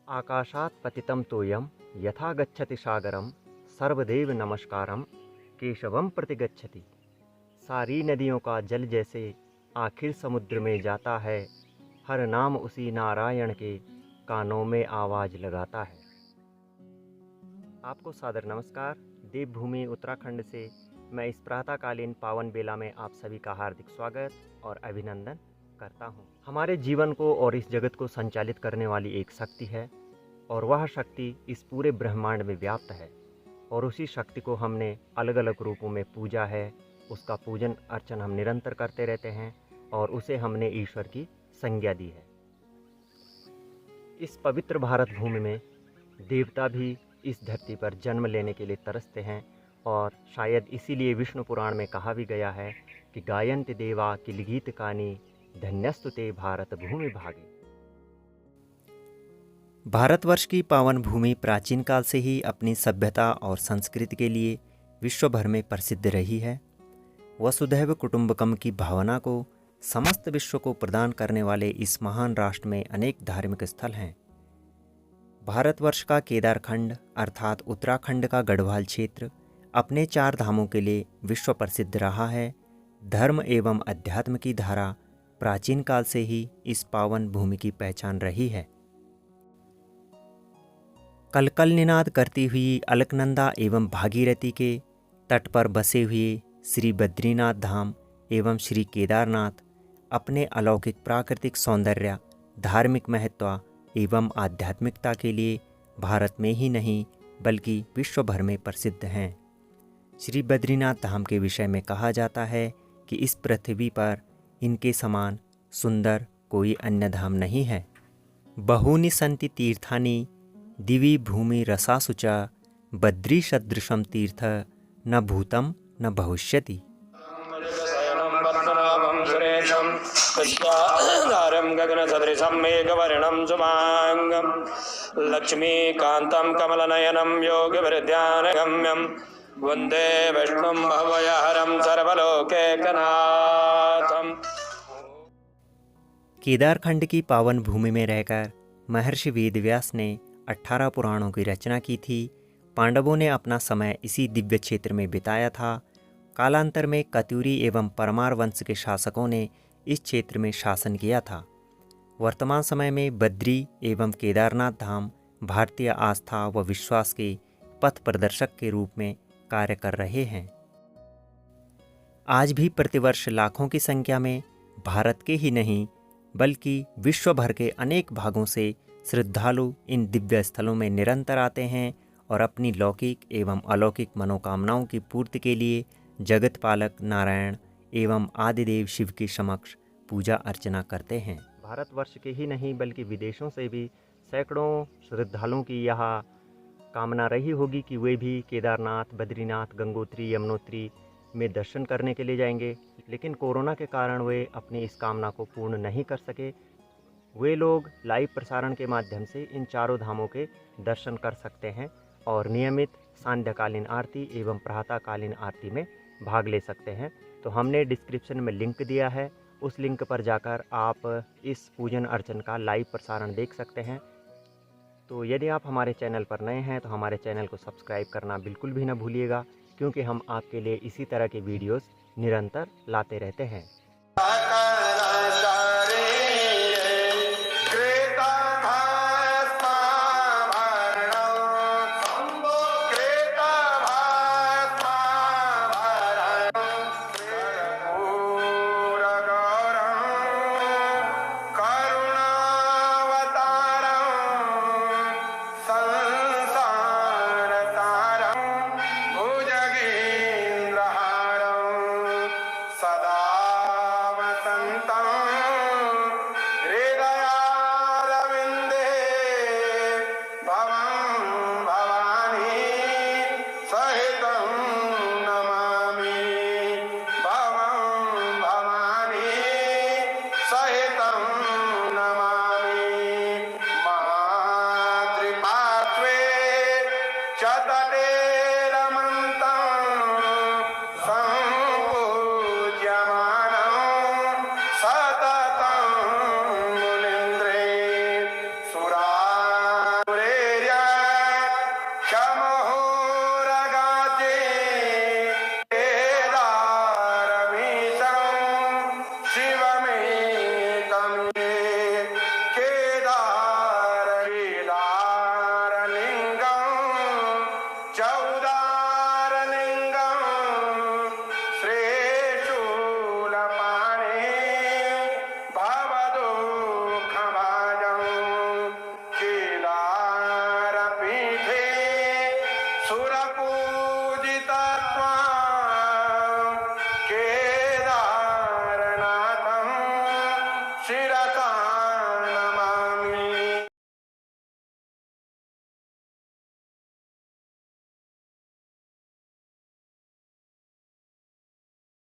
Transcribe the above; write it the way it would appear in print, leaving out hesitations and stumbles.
आकाशात् पतितं तोयं यथा गच्छति सागरं सर्वदेव नमस्कारम केशवम प्रति गच्छति। सारी नदियों का जल जैसे आखिर समुद्र में जाता है, हर नाम उसी नारायण के कानों में आवाज़ लगाता है। आपको सादर नमस्कार। देवभूमि उत्तराखंड से मैं इस प्रातःकालीन पावन बेला में आप सभी का हार्दिक स्वागत और अभिनंदन करता हूँ। हमारे जीवन को और इस जगत को संचालित करने वाली एक शक्ति है और वह शक्ति इस पूरे ब्रह्मांड में व्याप्त है और उसी शक्ति को हमने अलग अलग रूपों में पूजा है। उसका पूजन अर्चन हम निरंतर करते रहते हैं और उसे हमने ईश्वर की संज्ञा दी है। इस पवित्र भारत भूमि में देवता भी इस धरती पर जन्म लेने के लिए तरसते हैं और शायद इसीलिए विष्णु पुराण में कहा भी गया है कि गायन्ति देवा किल गीत कानी धन्यस्तु ते भारत भूमि भागे। भारतवर्ष की पावन भूमि प्राचीन काल से ही अपनी सभ्यता और संस्कृति के लिए विश्व भर में प्रसिद्ध रही है। वसुधैव कुटुंबकम की भावना को समस्त विश्व को प्रदान करने वाले इस महान राष्ट्र में अनेक धार्मिक स्थल हैं। भारतवर्ष का केदारखंड अर्थात उत्तराखंड का गढ़वाल क्षेत्र अपने 4 धामों के लिए विश्व प्रसिद्ध रहा है। धर्म एवं अध्यात्म की धारा प्राचीन काल से ही इस पावन भूमि की पहचान रही है। कलकल निनाद करती हुई अलकनंदा एवं भागीरथी के तट पर बसे हुए श्री बद्रीनाथ धाम एवं श्री केदारनाथ अपने अलौकिक प्राकृतिक सौंदर्य, धार्मिक महत्व एवं आध्यात्मिकता के लिए भारत में ही नहीं बल्कि विश्व भर में प्रसिद्ध हैं। श्री बद्रीनाथ धाम के विषय में कहा जाता है कि इस पृथ्वी पर इनके समान सुंदर कोई अन्य धाम नहीं है। बहूनि सन्ति तीर्थानि दिवि भूमि रसासुचा बद्री सदृशम तीर्थ न भूतम न भविष्यति। लक्ष्मीकान्तं कमलनयनं योगिवृद्ध्यानगम्यं वन्दे विष्णुं भवयहरं सर्वलोकैकनाथम्। केदारखंड की पावन भूमि में रहकर महर्षि वेदव्यास ने 18 पुराणों की रचना की थी। पांडवों ने अपना समय इसी दिव्य क्षेत्र में बिताया था। कालांतर में कत्यूरी एवं परमार वंश के शासकों ने इस क्षेत्र में शासन किया था। वर्तमान समय में बद्री एवं केदारनाथ धाम भारतीय आस्था व विश्वास के पथ प्रदर्शक के रूप में कार्य कर रहे हैं। आज भी प्रतिवर्ष लाखों की संख्या में भारत के ही नहीं बल्कि विश्व भर के अनेक भागों से श्रद्धालु इन दिव्य स्थलों में निरंतर आते हैं और अपनी लौकिक एवं अलौकिक मनोकामनाओं की पूर्ति के लिए जगत पालक नारायण एवं आदिदेव शिव के समक्ष पूजा अर्चना करते हैं। भारतवर्ष के ही नहीं बल्कि विदेशों से भी सैकड़ों श्रद्धालुओं की यह कामना रही होगी कि वे भी केदारनाथ, बद्रीनाथ, गंगोत्री, यमुनोत्री में दर्शन करने के लिए जाएंगे, लेकिन कोरोना के कारण वे अपनी इस कामना को पूर्ण नहीं कर सके। वे लोग लाइव प्रसारण के माध्यम से इन चारों धामों के दर्शन कर सकते हैं और नियमित सांध्यकालीन आरती एवं प्रातःकालीन आरती में भाग ले सकते हैं। तो हमने डिस्क्रिप्शन में लिंक दिया है, उस लिंक पर जाकर आप इस पूजन अर्चन का लाइव प्रसारण देख सकते हैं। तो यदि आप हमारे चैनल पर नए हैं तो हमारे चैनल को सब्सक्राइब करना बिल्कुल भी ना भूलिएगा, क्योंकि हम आपके लिए इसी तरह के वीडियोस निरंतर लाते रहते हैं। Shut